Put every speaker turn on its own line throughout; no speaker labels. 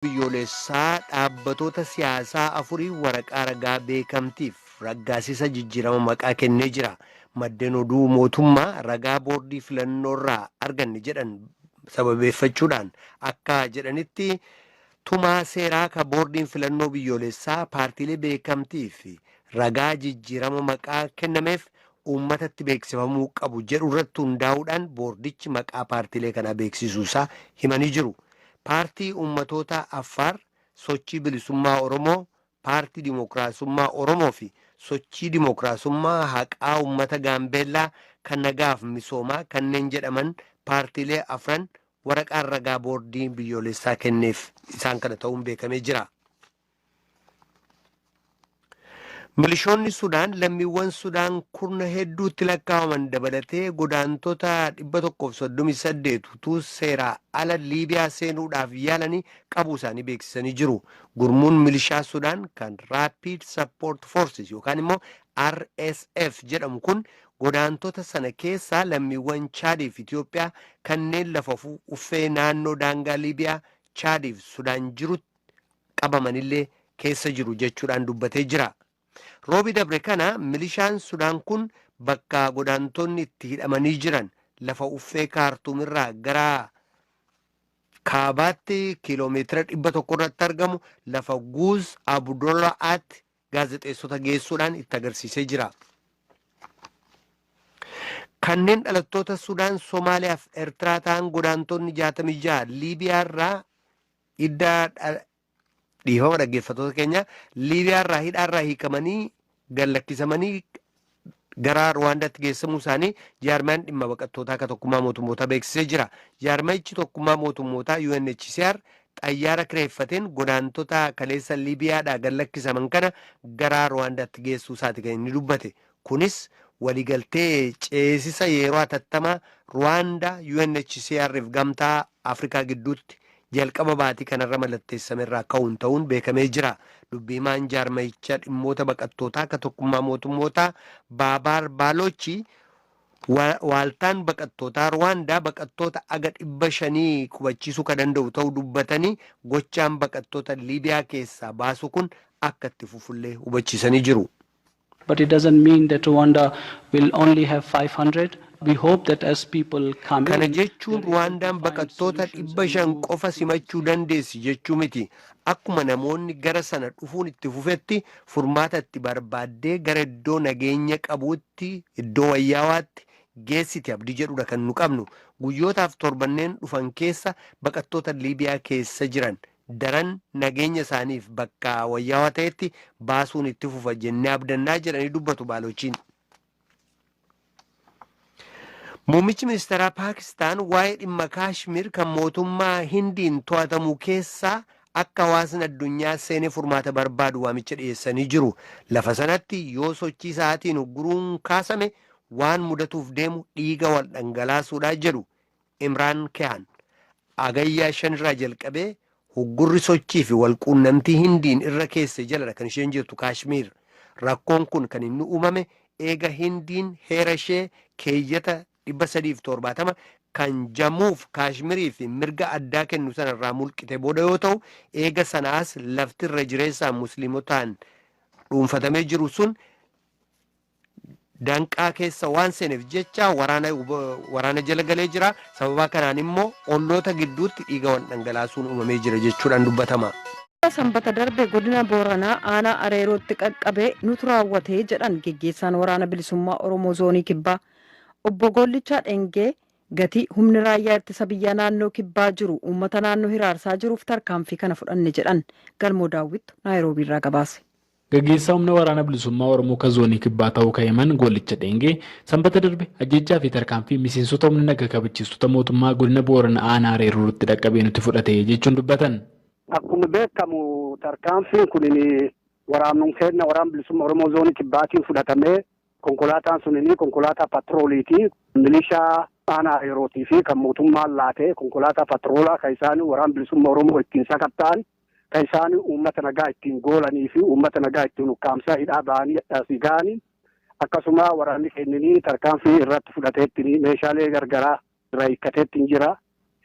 biyyoolessaa dhaabbattoota siyaasaa afurii waraqaa ragaa beekamtiif raggaasisa jijjiirama maqaa kennee jira. Maddeen oduu mootummaa ragaa boordii filannoorraa arganne jedhan sababeeffachuudhaan akka jedhanitti tumaa seeraa ka boordiin filannoo biyyoolessaa paartiilee beekamtiif ragaa jijjiirama maqaa kennameef uummatatti beeksifamuu qabu jedhu irratti hundaa'uudhaan boordichi maqaa paartiilee kanaa beeksisuusaa himanii jiru. Paartii uummatoota Affaar, sochii bilisummaa Oromoo, paartii dimookiraasummaa Oromoo fi sochii dimookiraasummaa haqaa uummata Gaambeellaa kan nagaaf misoomaa kanneen jedhaman paartiilee afran waraqaan ragaa boordii biyyoolessaa kenneef isaan kana ta'uun beekamee jira. Milishoonni Sudaan lammiiwwan Sudaan kurna hedduutti lakkaa'aman dabalatee godaantota 138 utuu seeraa ala Liibiyaa seenuudhaaf yaalanii qabuu isaanii beeksisanii jiru. Gurmuun milishaa Sudaan kan Rapid Support Forces yookaan immoo RSF jedhamu kun godaantota sana keessaa lammiiwwan Chaadiif Itoophiyaa kanneen lafa uffee naannoo daangaa Liibiyaa Chaadiif Sudaan jirutti qabamanillee keessa jiru jechuudhaan dubbatee jira. Roobi dabre kana milishaan Sudaan kun bakka godaantonni itti hidhamanii jiran lafa uffee kaartuumirraa gara kaabaatti kiiloomeetira 100 irratti argamu lafa Guuz Abdullaatti gaazexeessota geessuudhaan itti agarsiisee jira. Kanneen dhalattoota Sudaan, Somaaliyaa fi Eertiraa ta'an godaantonni 66 Liibiyaarraa dhiifama dhaggeeffattoota keenya Liibiyaarraa hidhaarraa hiikamanii gallakkisamanii gara Ruwaandaatti geessamuu isaanii jaarmaan dhimma baqattootaa akka tokkummaa mootummootaa beeksisee jira. Jaarmayichi tokkummaa mootummootaa UNHCR xayyaara kireeffateen godaantota kaleessa Liibiyaadhaa gallakkisaman kana gara Ruwaandaatti geessuu isaati kan inni dubbate. Kunis waliigaltee ceesisa yeroo hatattamaa Ruwaandaa UNHCR fi gamtaa Afrikaa gidduutti jalqaba baatii kanarra mallatteessame irraa ka'uun ta'uun beekamee jira. Dubbiimaan jaarmayicha dhimmoota baqattootaa akka tokkummaa mootummootaa Baabaar Baalochi waaltaan baqattootaa Ruwaandaa baqattoota aga 500 qubachiisuu kan danda'u ta'uu dubbatanii gochaan baqattoota Liibiyaa keessaa baasu kun akka itti fufullee hubachiisanii jiru.
But it doesn't mean that Rwanda will only have 500. We hope that as people come
Kana jechuun Ruwaandaan baqattoota 500 qofa simachuu dandeessi jechuu miti. Akkuma namoonni gara sana dhufuun itti fufetti furmaata itti barbaaddee gara iddoo nageenya qabuutti iddoo wayyaawaatti geessiti abdii jedhudha kan nu qabnu. Guyyootaaf torbanneen dhufan keessa baqattoota Liibiyaa keessa jiran daran nageenya isaaniif bakka wayyaawaa ta'etti baasuun itti fufa jennee abdannaa jedhanii dubbatu Baalochiin. Muummichi ministeeraa Paakistaan waa'ee dhimma Kaashmir kan mootummaa Hindiin to'atamu keessaa akka hawaasni addunyaa seenee furmaata barbaadu waamicha dhiyeessanii jiru. Lafa sanatti yoo sochii isaatiin ugguruun kaasame waan mudatuuf deemu dhiiga wal dhangalaasuudhaa jedhu Imraan Khan. Agayyaa 5 irraa jalqabee uggurri sochii fi walquunnamtii Hindiin irra keesse jaladha kan isheen jirtu Kaashmir. Rakkoon kun kan inni uumame eega Hindiin heera ishee keeyyata 370 kan Jammuuf Kaashmirii fi mirga addaa kennu sanarraa mulqite booda yoo ta'u eega sanaas lafti irra jireessaan musliimotaan dhuunfatamee jiru sun danqaa keessa waan seeneef jecha waraana jala galee jira. Sababa kanaan immoo olloota gidduutti dhiiga wal dhangalaasuun uumamee jira jechuudhaan dubbatama.
Sanbata darbe godina Booranaa aanaa Areerootti qaqqabee nutu raawwatee jedhan geggeessaan waraana bilisummaa Oromoo zoonii Kibbaa. Obbo Gollichaa Dhengee gatii humni raayyaa ittisa biyyaa naannoo Kibbaa jiru uummata naannoo hiraarsaa jiruuf tarkaanfii kana fudhanne jedhan. Galmoo Daawwittu Naayiroobii irraa gabaase.
Gaggeessaa humna waraana bilisummaa Oromoo kan zoonii Kibbaa ta'uu ka'eeman Gollicha Dhengee sanbata darbe ajjechaa fi tarkaanfii miseensota humna naga kabachiistota mootummaa godina Booranaa aanaa Areerootti dhaqqabee nutti fudhate jechuun dubbatan.
Akkuma beekamu tarkaanfiin kun waraannuun keenya waraana bilisummaa Oromoo zoonii Kibbaatiin fudhatamee konkolaataan sunini konkolaataa patrooliiti. Milishaa aanaa Areerootii fi kan mootummaan laatee konkolaataa patroolaa kan isaan waraana bilisummaa Oromoo ittiin sakatta'an kan isaan uummata nagaa ittiin goolanii fi uummata nagaa ittiin ukkaamsaa hidhaa ba'anii asii ga'anii akkasuma waraanni keenyanii tarkaanfii irratti fudhateetti meeshaalee gargaraa irraa hiikkateetti jira.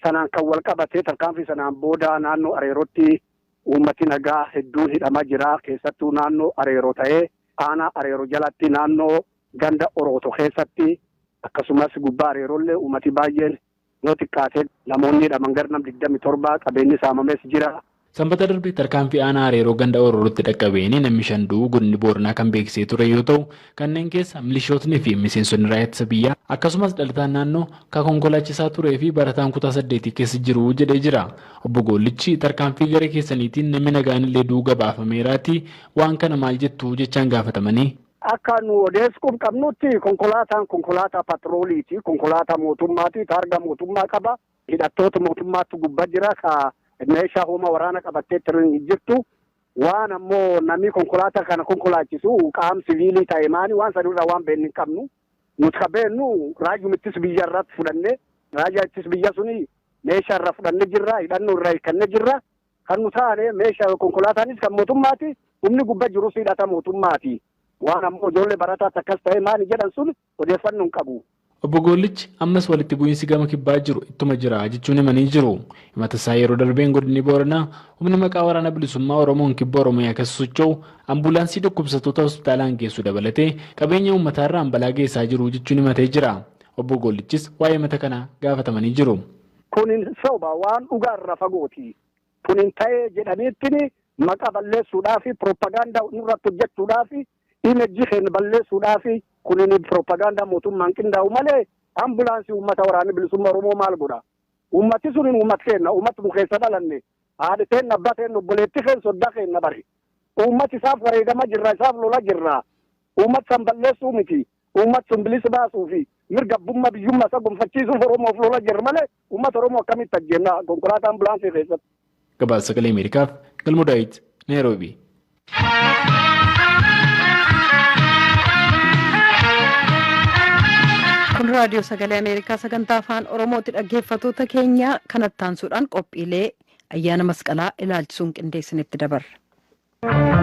sanaan kan wal qabatee tarkaanfii sanaan booda naannoo areerootti uummati nagaa hedduun hidhamaa jira. Keessattuu naannoo areeroo ta'ee aanaa areeroo jalatti naannoo ganda orooto keessatti akkasumas gubbaa areeroollee uummati baay'een yoo xiqqaate namoonni hidhaman gara nama 27 qabeenyi saamames jira.
Sanbata darbe tarkaanfii aanaa areeroo ganda orootti dhaqqabeen namni 5 godina booranaa kan beeksisee ture yoo ta'u kanneen keessa milishootni fi miseensonni raayyaa ittisa biyyaa akkasumas dhalataan naannoo kan konkolaachisaa turee fi barataan kutaa 8 keessa jiru jedhee jira. Obbo Gollichi tarkaanfii garee keessaniitiin namni nagaan illee duuga baafameeraati waan kana maal jettu jechaan gaafatamanii.
Akka nu odeessuuf qabnutti konkolaataa patrooliiti. Konkolaataa mootummaati. Taarga mootummaa qaba. Hidhattoota mootummaatti gubbaa jira. Meeshaa hooma waraana qabattee jirtu. Waan ammoo namni konkolaataa kana konkolaachisu qaama siviilii ta'e maani waan sanirraa waan beeknu hin qabnu. Nuti qabeennu raajii ittisa biyya irratti fudhanne. Raajii ittisa biyya suni meeshaa irraa fudhanne jirra. Hidhannoo irraa hiikanne jirra. Kan nu taane meeshaa konkolaataanis kan mootummaati. Humni gubbaa jirus hidhata mootummaati. Waan ammoo ijoollee barataatti akkas ta'e maani jedhan sun odeeffannoo hin qabu.
Obbo Gollichi ammas walitti bu'iinsi gama kibbaa jiru ittuma jira jechuun himanii jiru. Himata isaa yeroo darbeen godinni Booranaa humni maqaa waraana bilisummaa Oromoon Kibbaa Oromiyaa keessa socho'u ambulaansii dhukkubsattoota hospitaalaan geessu dabalatee qabeenya uummataarraan balaa geessaa jiru jechuun himatee jira. Obbo Gollichis waa'ee himata kanaa gaafatamanii jiru.
Kunin soba waan dhugaarra fagooti. Kunin ta'ee jedhaniitti maqaa balleessuudhaa fi piroopagaandaa nurratti hojjechuudhaa fi imejii keenya balleessuudhaa fi kunin piroopagaandaa mootummaan qindaa'u malee ambulaansii uummata waraana bilisummaa Oromoo maal godha? Uummati suniin uummata keenya uummata nu keessa dhalanne haadha keenya abbaa keenya obboleetti keenya soddaa keenya bari. Uummati isaaf wareegama jirra isaaf lola jirra. Uummata san balleessuu miti. Uummata sun bilisa baasuu fi mirga abbummaa biyyummaa isaa gonfachiisuuf Oromoof lola jirra malee uummata Oromoo akkamitti ajjeenna konkolaataa ambulaansii keessatti.
Gabaasa Sagalee Ameerikaaf Galmoo Daawit Naayiroobii.
Kun raadiyoo Sagalee Ameerikaa sagantaa afaan Oromooti. Dhaggeeffattoota keenya kanatti aansuudhaan qophiilee ayyaana masqalaa ilaalchisuun qindeessinitti dabarra.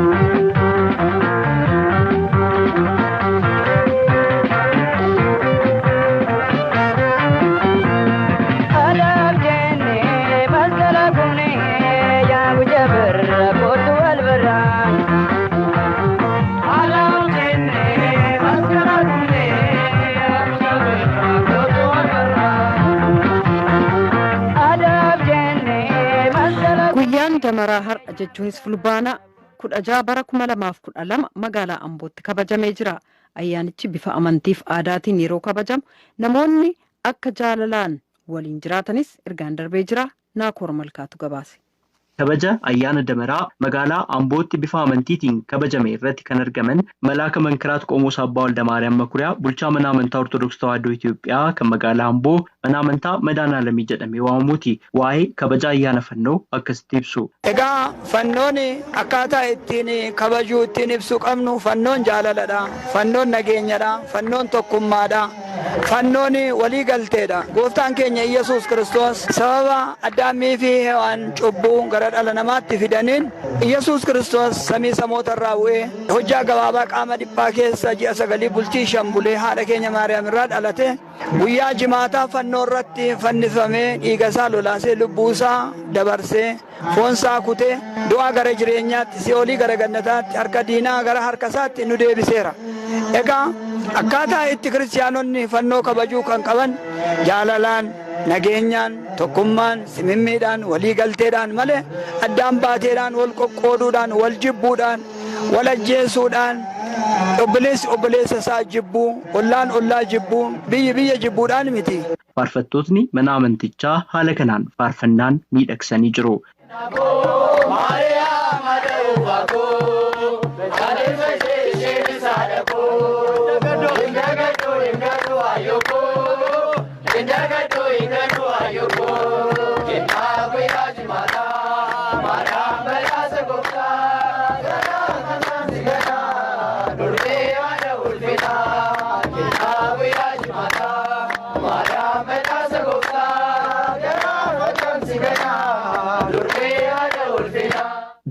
Damaraa har'a jechuunis fulbaana 16 bara 2012 magaalaa Ambootti kabajamee jira. Ayyaanichi bifa amantiif aadaatiin yeroo kabajamu namoonni akka jaalalaan waliin jiraatanis ergaan darbee jira. Naakoor Malkaatu gabaase.
Kabaja ayyaana damaraa magaalaa Ambootti bifa amantiitiin kabajame irratti kan argaman Malaaka Mankiraat Qomoos Abbaa Waldamaariyaam Makuriyaa bulchaa mana amantaa Ortodoksii Tawaahidoo Itoophiyaa kan magaalaa Amboo mana amantaa Madaanaalamii jedhamee waamamuuti. Waa'ee kabaja ayyaana fannoo akkasitti ibsu.
Egaa fannoon akkaataa ittiin kabajuu ittiin ibsuu qabnu fannoon jaalaladha. Fannoon nageenyadha. Fannoon tokkummaadha. Fannoon walii galteedha. Gooftaan keenya Iyyasuus Kiristoos sababa Addaamii fi Hewaan cubbuu gara dhala namaatti fidaniin Iyyasuus Kiristoos samii samoota irraa bu'ee hojjaa gabaabaa qaama dhiphaa keessa ji'a 9 bultii 5 bulee haadha keenya Maariyaam irraa dhalate guyyaa jimaataa fannoo irratti fannifamee dhiiga isaa lolaasee lubbuu isaa dabarsee foon isaa kutee du'aa gara jireenyaatti si'oolii gara gannataatti harka diinaa gara harka isaatti nu deebiseera. Egaa akkaataa itti kiristaanonni fannoo kabajuu kan qaban jaalalaan, nageenyaan, tokkummaan, simimmiidhaan, walii galteedhaan malee addaan baateedhaan, wal qoqqooduudhaan, wal jibbuudhaan, wal ajjeesuudhaan, obboleessi obboleessa isaa jibbuu, ollaan ollaa jibbuu, biyya jibbuudhaan miti.
Faarfattootni mana amantichaa haala kanaan faarfannaan miidhagsanii jiru.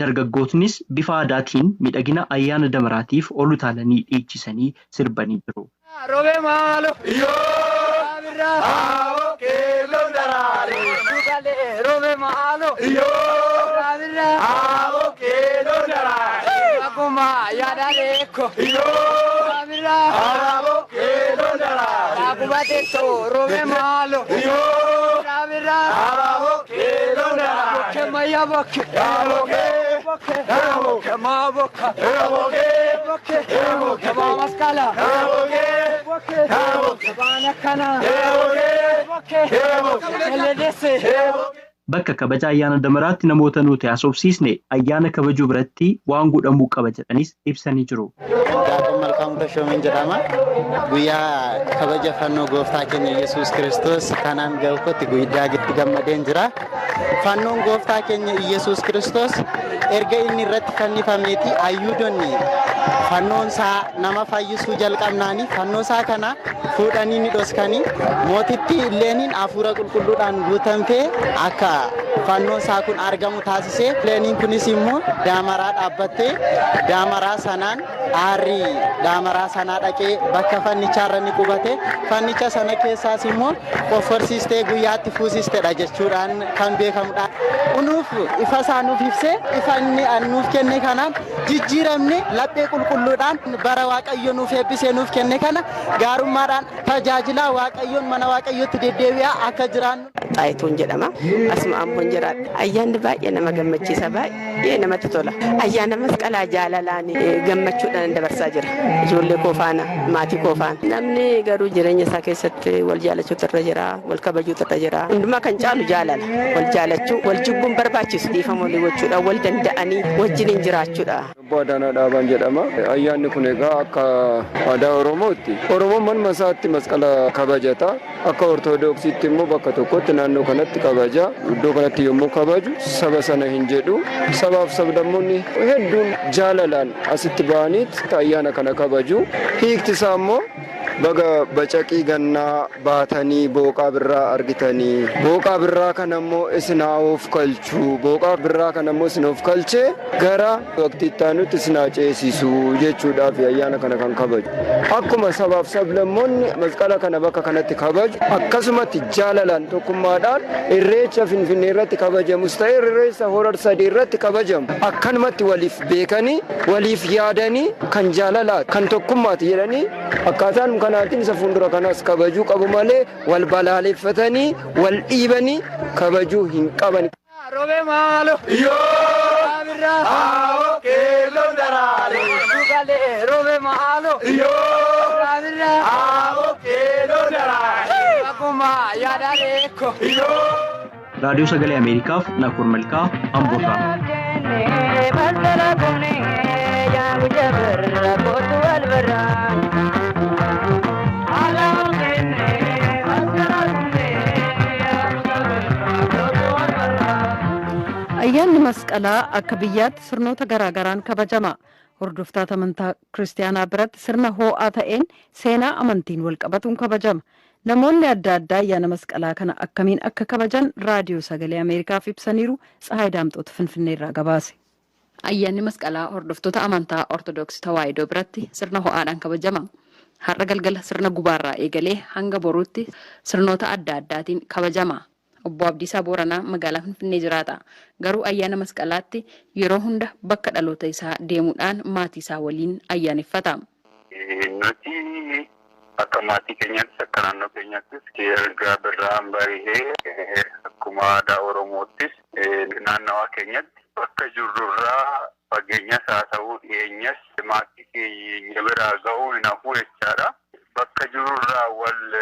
Dargaggootnis bifa aadaatiin miidhagina ayyaana damaraatiif ol utaalanii dhiichisanii sirbanii jiru.
keelloo daraare. Dugalee roobe maalo. Yoo raabirra. Aaboo keelloo daraare. Akkuma yaadaleeko. Yoo raabirra. Aaboo keelloo daraare. Akkuma teessoo roobe maalo. Yoo raabirra. Aaboo keelloo daraare. Bokke mayya bokke. Bokke. Bokke. Bokke maa bokka. Bokke. Bokke. Bokke maa maskala. Bokke. Bokke. Bokke maa nakana. Bokke. Bokke. Kelledese.
Bakka kabaja ayyaana damaraatti namoota nuti haasofsiisne ayyaana kabajuu biratti waan godhamuu qaba jedhanis ibsanii jiru.
Daakon malkaamuu Tashoomin jedhama. Guyyaa kabaja fannoo gooftaa keenya Yesuus Kiristoos kanaan gahuutti guyyaa itti gammadeen jira. Fannoon gooftaa keenya Yesuus Kiristoos erga inni irratti fannifameeti ayyuudonni fannoon isaa nama fayyisuu jalqabnaani fannoo isaa kana fuudhanii ni dhoskanii mootittiilleeniin hafuura qulqulluudhaan guutamtee akka fannoon isaa kun argamu taasiseeilleeniin kunis immoo daamaraa dhaabbattee daamaraa sanaan aarri daamaraa sanaa dhaqee bakka fannichaarra ni qubate fannicha sana keessaas immoo qofforsiistee guyyaatti fuusisteedha jechuudhaan kan beekamudha. Kunuuf ifa isaa nuuf ibsee ifa inni nuuf kenne kanaan jijjiiramne laphee qulqulluudhaan bara waaqayyo nuuf eebbisee nuuf kenne kana gaarummaadhaan tajaajilaa waaqayyoon mana waaqayyootti deddeebi'aa akka jiraannu.
Xaayituun jedhama. Asuma amboon jiraadha. Ayyaanni baay'ee nama gammachiisa baay'ee namatti tola. Ayyaana masqalaa jaalalaan gammachuudhaan dabarsaa jira. Ijoollee koo faana maatii koo faana. Namni garuu jireenya isaa keessatti wal jaalachuutu irra jira wal kabajuutu irra jira. Hundumaa kan caalu jaalala wal jaalachuu wal jibbuun barbaachisu dhiifama walii gochuudha wal danda'anii wajjiniin jiraachuudha.
Boodana dhaabaan jedhama. Ayyaanni kun egaa akka aadaa Oromootti. Oromoon manuma isaatti masqala kabajata. Akka Ortoodooksiitti immoo bakka tokkotti naannoo kanatti kabaja. Iddoo kanatti yommuu kabaju saba sana hin jedhu. Sabaaf sablammoonni hedduun jaalalaan asitti ba'aniit ayyaana kana kabaju. Hiikti isaa immoo baga bacaqii gannaa baatanii booqaa birraa argitanii booqaa birraa kana immoo isin of kalchuu booqaa birraa kana immoo isin of kalchee gara waqtiitti aanutti isin ceesisu jechuudhaaf ayyaana kana kan kabaju. Akkuma sabaaf sablammoonni masqala kana bakka kanatti kabaju akkasumatti jaalalaan tokkummaadhaan irreecha Finfinnee irratti kabajamus ta'e irreecha Horar Sadii irratti kabajamu akkanumatti waliif beekanii waliif yaadanii kan jaalalaa kan tokkummaati jedhanii akkaataan kanaatiin isa fuuldura kanas kabajuu qabu malee wal balaaleffatanii wal dhiibanii kabajuu hin qaban.
Roobe maalo. Yoo raabirra. Aaboo keelloo daraare. Dugalee roobe maalo. Yoo raabirra. Aaboo keelloo daraare. Akkuma yaadaleeko. Yoo.
Raadiyoo Sagalee Ameerikaaf Nakoor Malkaa Amboorraa.
Ayyaanni masqalaa akka biyyaatti sirnoota garaagaraan kabajama. Hordoftoota amantaa kiristaanaa biratti sirna ho'aa ta'een seenaa amantiin wal qabatuun kabajama. Namoonni adda addaa ayyaana masqalaa kana akkamiin akka kabajan raadiyoo Sagalee Ameerikaaf ibsaniiru. Tsahaay Daamxoota Finfinnee irraa gabaase.
Ayyaanni masqalaa hordoftoota amantaa Ortoodooksii Tawaahidoo biratti sirna ho'aadhaan kabajama. Har'a galgala sirna gubaarraa eegalee hanga boruutti sirnoota adda addaatiin kabajama. Obbo Abdiisaa Booranaa magaalaa Finfinnee jiraata. Garuu ayyaana masqalaatti yeroo hunda bakka dhaloota isaa deemuudhaan maatii isaa waliin ayyaaneffata.
Nuti akka maatii keenyattis akka naannoo keenyattis erga birraan bahee akkuma aadaa Oromoottis naannawaa keenyatti bakka jirrurraa fageenyas haa ta'uu dhiyeenyas maatii keenya biraa ga'uu hin hafu jechaadha. Bakka jirurraa wal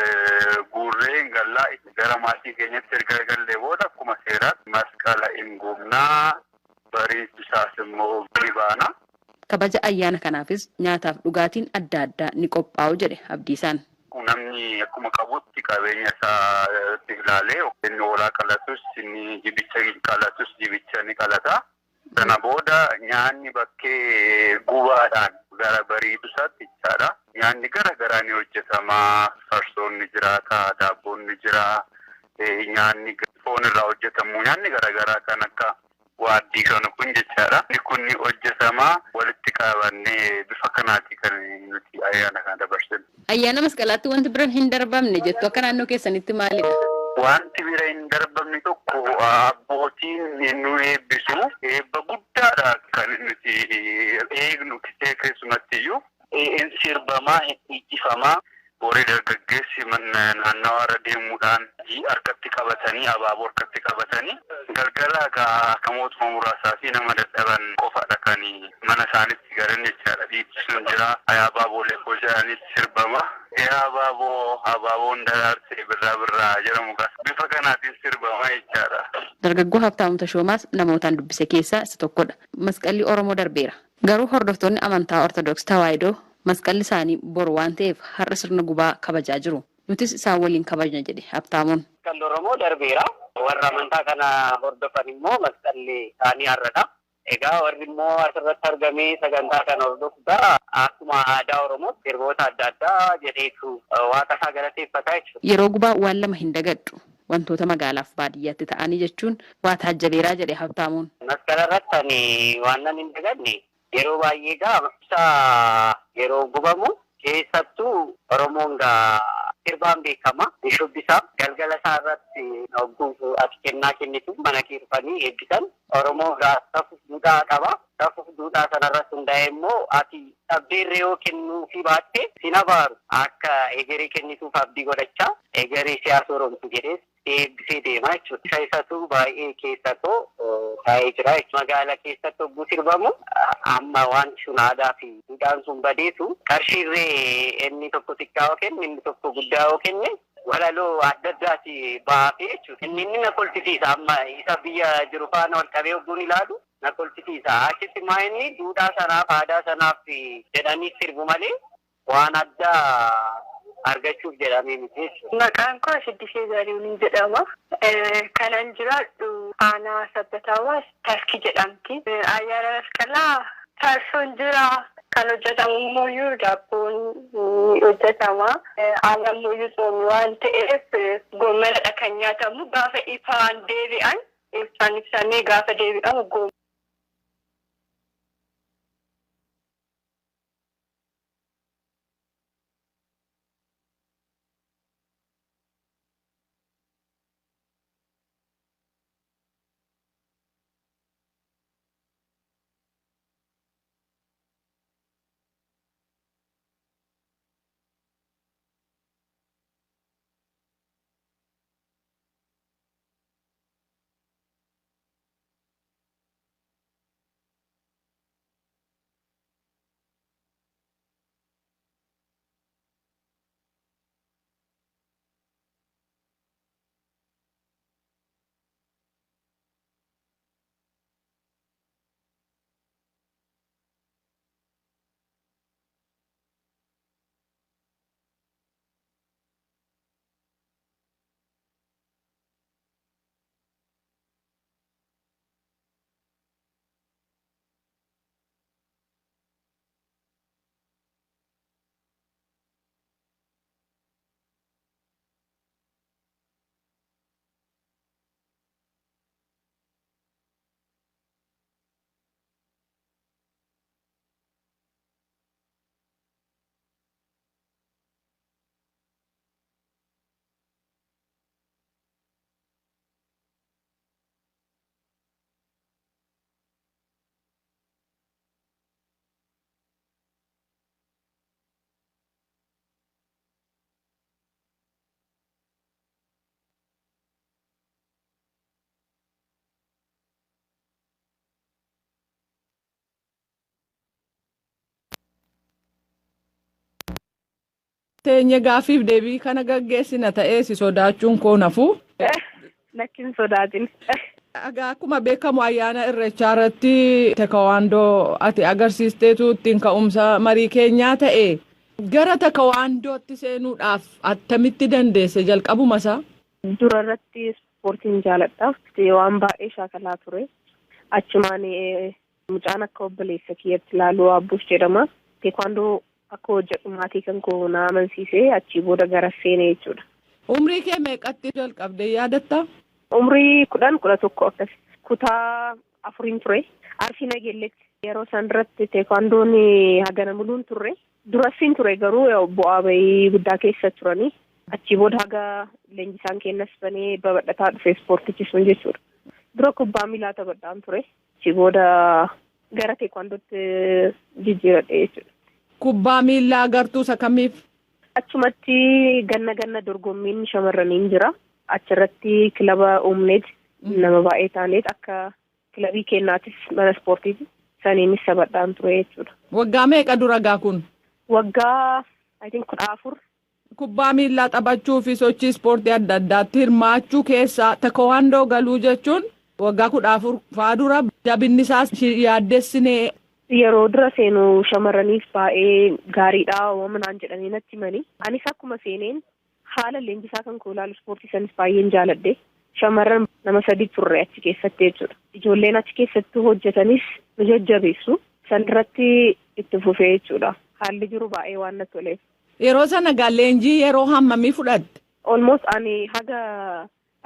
guurree gallaa gara maatii keenyatti erga gallee booda akkuma seeraatti masqala hin gubnaa bariitu isaas immoo Fulbaana.
Kabaja ayyaana kanaafis nyaataaf dhugaatiin adda addaa ni qophaa'u jedhe Abdiisaan.
Namni akkuma qabutti qabeenya isaa ilaalee inni hoolaa qalatus inni jibicha qalatus jibicha ni qalata. Sana booda nyaanni bakkee gubaadhaan gara bariitu isaatti jechaadha. Nyaanni gara garaa ni hojjetama. Farsoon ni jiraata, daabboon ni jira, nyaanni foon irraa hojjetamu nyaanni gara garaa kan akka waaddii kan kun jechaadha. Inni kun ni hojjetama walitti qabannee bifa kanaati kan nuti ayyaana kana dabarsinu.
Ayyaana masqalaatti wanti biraan hin darbamne jettu akka naannoo keessanitti maalidha?
wanti bira hin darbamne tokko abbootiin nu eebbisu eebba guddaadha kan nuti eegnu keessumatti iyyuu in sirbamaa hin ijjifamaa borii dargaggeessi naannawaa irra deemuudhaan harkatti qabatanii abaaboo harkatti qabatanii galgalaa akka mootummaa muraasaa fi nama dadhaban qofaadha kan mana isaanitti garan jechaadha. Dhiichisuun jira abaaboolee koo jedhanitti sirbama. Abaaboon daraarsee birraa jedhamu bifa kanaatiin sirbama jechaadha.
Dargaggoo Habtaamuu Tashoomaas namootaan dubbise keessaa isa tokkodha. Masqalli Oromoo darbeera. Garuu hordoftoonni amantaa Ortodoksii Tawaahidoo masqalli isaanii boru waan ta'eef har'a sirna gubaa kabajaa jiru. Nutis isaan waliin kabajna jedhe Habtaamuun.
Masqalli Oromoo darbeera. Warra amantaa kana hordofan immoo masqalli isaanii har'adha. Egaa warri immoo asirratti argamee sagantaa kana hordofudha. Akkuma aadaa Oromootti sirboota adda addaa jedheetu waaqa isaa galateeffataa jechuudha.
Yeroo gubaa waan lama hin dagadhu. Wantoota magaalaaf baadiyyaatti ta'anii jechuun waa taajjabeeraa jedhe Habtaamuun.
Masqala irratti waan nan hin dagadne yeroo baay'ee gaafsa yeroo gubamu keessattuu Oromoon sirbaan beekama. Shubbisaa galgala isaa irratti hogguu ati kennaa kennitu mana keessanii eebbisan. Oromoo safuuf duudhaa qaba. Safuuf duudhaa sanarratti hundaa'e immoo ati dhabdeerree yoo kennuu fi baatte sin abaaru akka egeree kennituuf abdii godhachaa egeree siyaasa Oromoo jedhees eebbisee deema jechuudha. Isa isatu baay'ee keessatoo taa'ee jira. Magaala keessatti hogguu sirbamu amma wanti sun aadaa fi duudhaan sun badeetu qarshiirree inni tokko xiqqaa yoo kenne inni tokko guddaa yoo kenne walaloo adda addaati baafee jechuudha. Inni na kolfisiisa amma isa biyya jiru faana wal qabee hogguun ilaalu na kolfisiisa. Achitti maa inni duudhaa sanaaf aadaa sanaaf jedhanii sirbu malee waan addaa argachuuf jedhamee miti jechuudha.
Maqaan koo Shiddishee Zarihuun jedhama. Kanan jiraadhu aanaa Sabbataawaa Tarkii jedhamti. Ayyaana masqalaa farsoon jira. Kan hojjetamu immoo daabboon hojjetama. Aannan immoo tsoomii waan ta'eef goommanadha kan nyaatamu. Gaafa ifaan deebi'an ibsanii gaafa deebi'an goomana.
Teenya gaafiif deebii kana gaggeessina ta'ee si sodaachuun koo nafu.
Lakkin sodaatin.
Akkuma beekamu ayyaana irreechaa irratti tekawaandoo ati agarsiisteetu ittiin ka'umsa marii keenyaa ta'e gara tekawaandootti seenuudhaaf attamitti dandeesse jalqabuma isaa?
Dura irratti ispoortiin jaaladha. Waan baay'ee shaakalaa ture. Achumaan mucaan akka obboleessa kiyyatti ilaaluu abbuus jedhama. Tekawaandoo akka hojjetu maatii kan koo na amansiisee achii booda gara seenee jechuudha.
Umrii kee meeqatti jalqabdee yaadatta?
Umrii 11 akkas. Kutaa 4 ture. Arsii Nagelletti yeroo san duratti teekwaandoon hagana muluun turre. Durasiin ture garuu bu'aa bahii guddaa keessa turanii.
Achii booda haga leenjisaan kennas banee babal'ataa dhufe ispoortichi sun jechuudha. Dura kubbaa miilaa taphadhaan ture. Achii booda gara teekwaandootti jijjiiradhe jechuudha.
Kubbaa miilaa gartuu isa kamiif?
Achumatti ganna dorgommiin shamarraniin jira. Achirratti kilaba uumneet nama baay'ee taaneet akka kilabii kennaatis mana ispoortiiti. Saniinis taphadhaan ture jechuudha.
Waggaa meeqa dura gaa kun?
Waggaa 14.
Kubbaa miilaa taphachuu fi sochii ispoortii adda addaatti hirmaachuu keessaa teekwaandoo galuu jechuun waggaa 14 faa dura jabinni isaas yaaddessinee.
Yeroo dura seenuu shamarraniif baay'ee gaariidha waamanaan jedhanii natti himanii. Anis akkuma seeneen haala leenjisaa kan koolaalu ispoortii sanis baay'een jaaladhe. Shamarran nama 3 turre achi keessatti jechuudha. Ijoolleen achi keessatti hojjetanis nu jajjabeessu. Sanirratti itti fufee jechuudha. Haalli jiru baay'ee waan natti toleef.
Yeroo sana gaa leenjii yeroo hammamii fudhatte?
Almost ani haga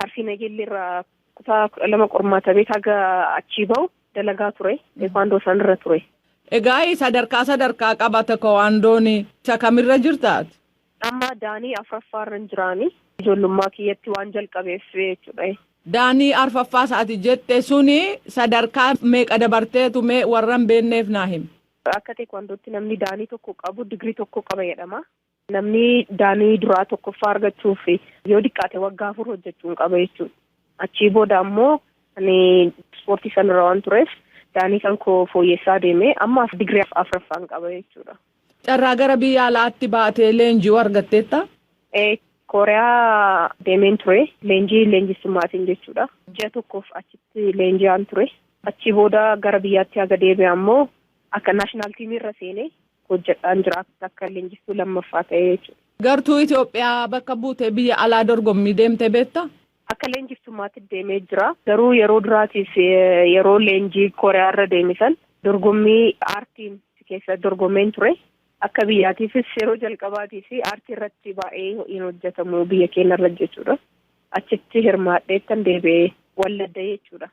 Arsii Nageelleerraa kutaa 12 qormaata beet haga achii bahu dalagaa ture. Teekwaandoo sanirra ture.
Egaa sadarkaa qaba teekwaandoon isa kamirra jirtaati?
Amma daanii 4ffaarra jiraanii. Ijoollummaa kiyyatti waan jalqabeef jechuudha.
Daanii 4ffaa isaati jette suni sadarkaa meeqa dabarteetu mee warra hin beekneef naa himi?
Akka teekwaandootti namni daanii tokko qabu digirii tokko qaba jedhama. Namni daanii duraa tokkoffaa argachuuf yoo diqqaate waggaa 4 hojjechuun qaba jechuudha. Achii booda ammoo ani ispoortii sanarra waan tureef daanii kan koo fooyyessaa deemee ammaaf digirii 4ffaan qaba jechuudha.
Carraa gara biyya alaatti baatee leenjii argatteetta?
Kooriyaa deemeen ture. Leenjisummaatiin jechuudha. Ji'a tokkoof achitti leenji'aan ture. Achii booda gara biyyaatti haga deebi'e ammoo akka naashinaal tiimiirra seenee hojjedhaan jira akka leenjistuu lammaffaa ta'ee jechuudha.
Gartuu Itoophiyaa bakka buutee biyya alaa dorgommii deemtee beektaa?
Akka leenjistummaatti deemee jira. Garuu yeroo duraatiif yeroo leenjii Kooriyaarra deemisan dorgommii aartiin keessa dorgomeen ture. Akka biyyaatiifis yeroo jalqabaatiif aartii irratti baay'ee hin hojjetamu biyya keenyarra jechuudha. Achitti hirmaadheettan deebi'ee walladda jechuudha.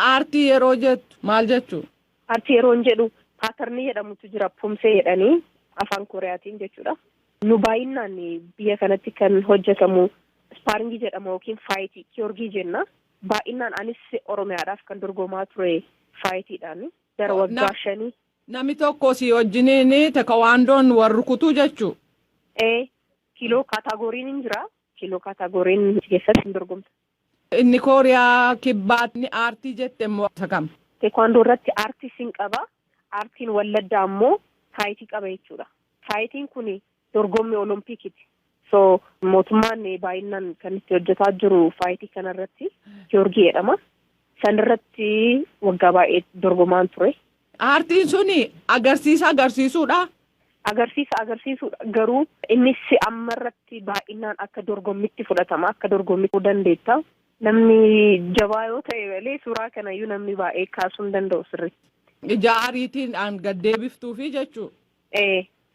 Aartii yeroo jettu maal jechuu?
Aartii yeroo hin jedhu paatarnii jedhamutu jira pumsee jedhanii afaan Kooriyaatiin jechuudha. Nu baay'inaan biyya kanatti kan hojjetamu ispaaringii jedhama yookiin faayitii kiyoorgii jenna. Baay'inaan anis Oromiyaadhaaf kan dorgomaa ture faayitiidhaan gara waggaa 5.
Namni tokko si wajjiniin teekwaandoon warra rukutuu jechuu?
Kiiloo kaataagoriin hin jira. Kiiloo kaataagoriin keessatti hin dorgomta.
Inni Kooriyaa kibbaatni aartii jette immoo isa kam?
Teekwaandoo irratti aartii sin qaba. Aartiin walladdaa ammoo faayitii qaba jechuudha. Faayitiin kun dorgommii olompikiti. So mootummaan baay'inaan kan itti hojjetaa jiru faayitii kanarratti Giyoorgii jedhama. Sanirratti waggaa baay'ee dorgomaan ture.
Aartiin suni agarsiisuudha?
Agarsiisuudha. Garuu innis ammarratti baay'inaan akka dorgommitti fudhatama. Akka dorgommitti dandeetta. Namni jabaa yoo ta'e malee suuraa kanayyuu namni baay'ee kaasuu hin danda'u sirriitti.
Ija aariitiin gad deebiftuufi jechuu?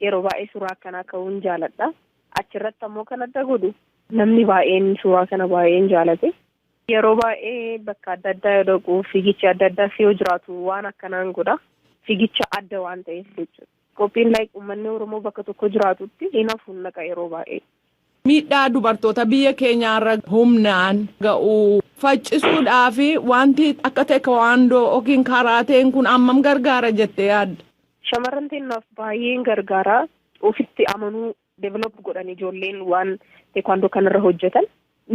Yeroo baay'ee suuraa akkanaa ka'uun jaaladha. Achirratti ammoo kan adda godhu namni baay'een suuraa kana baay'een jaalate. Yeroo baay'ee bakka adda addaa yoo dhaqu fiigichi adda addaa yoo jiraatu waan akkanaan godha. Fiigicha adda waan ta'eef jechuudha. Qophiin uummanni Oromoo bakka tokko jiraatutti hin hafuun naqa yeroo baay'ee.
Miidhaa dubartoota biyya keenyaarra humnaan ga'u faccisuudhaa fi wanti akka teekwaandoo yookiin karaateen kun ammam gargaara jettee yaadda?
Shamarran teennaaf baay'een gargaara. Ofitti amanuu develop godhan ijoolleen waan teekwaandoo kanarra hojjetan.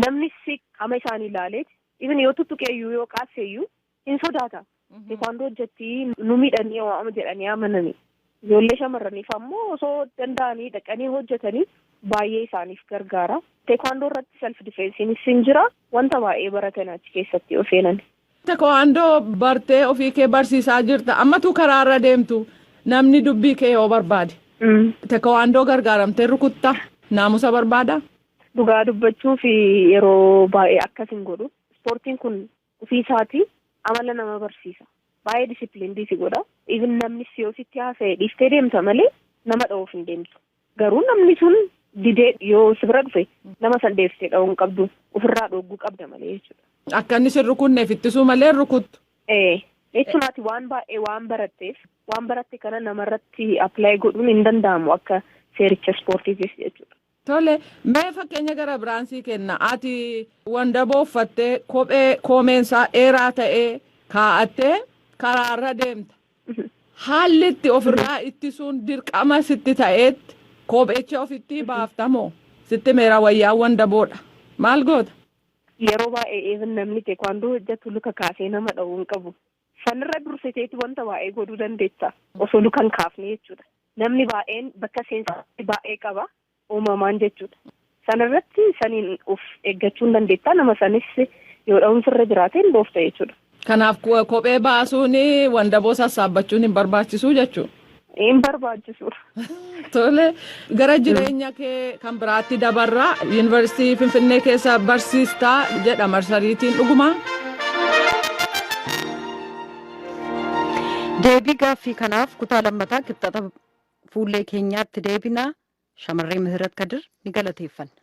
Namnis qaama isaanii ilaaleet even yoo tuttuqeeyyuu yoo qaaseeyyuu hin sodaata. Teekwaandoo hojjetti nu miidhanii waama jedhanii amananii. Ijoollee shamarraniif ammoo osoo danda'anii dhaqanii hojjetanii baay'ee isaaniif gargaara. Teekwaandoo irratti self difeensiinis hin jira. Wanta baay'ee baratan achi keessatti of seenan.
Teekwaandoo bartee ofii kee barsiisaa jirta. Ammatu karaarra deemtu namni dubbii kee yoo barbaade. Teekwaandoo gargaaramtee rukuttaa naamusa barbaada?
Dhugaa dubbachuuf yeroo baay'ee akkas hin godhu. Ispoortiin kun ofii isaatii amala nama barsiisa. Baay'ee disipiliinii si godha. Even namni siyoositti haasa'e dhiiftee deemta malee nama dha'uuf hin deemtu. Garuu namni sun didee yoo si bira dhufe nama san deebisee dha'uu hin qabdu. Ofirraa dhogguu qabda malee jechuudha.
Akka inni sin rukunneef ittisuu malee rukuttu?
Jechuunaati waan baay'ee waan baratteef waan baratte kana namarratti appilaayi godhuun hin danda'amu akka seericha ispoortiifis jechuudha.
Tole mee fakkeenya gara biraansii kenna ati wandaboo uffattee kophee koomeensaa dheeraa ta'ee kaa'attee karaarra deemta. Haalli itti ofirraa ittisuun dirqama sitti ta'eetti kophecha ofitti baaftamoo sitti meera wayyaa wandaboodha maal goota?
Yeroo baay'ee namni teekwaandoo hojjetu luka kaasee nama dha'uu hin qabu. Sanirra dursiteeti wanta baay'ee godhuu dandeessa osoo lukan kaafne jechuudha. Namni baay'een bakka seensaatti baay'ee qaba uumamaan jechuudha. Sanirratti saniin of eeggachuu hin dandeetta nama sanis yoo dha'uun sirra jiraate hin dhoofta jechuudha.
Kanaaf kophee baasuun wandaboo sassaabbachuun hin barbaachisuu jechuudha.
Hin barbaachisuudha.
Tole gara jireenya kee kan biraatti dabarraa yuunivarsiitii Finfinnee keessa barsiistaa jedha marsariitiin dhugumaa.
Deebii gaaffii kanaaf kutaa lammataa kibxata fuullee keenyaatti deebinaa shamarree Mihirat Kadir ni galateeffanna.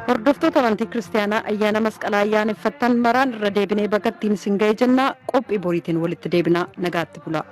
Hordoftoota amantii kiristaanaa ayyaana masqalaa ayyaaneffattan maraan irra deebinee bakka ittiin isin ga'e jennaa qophii boriitiin walitti deebinaa nagaatti bulaa.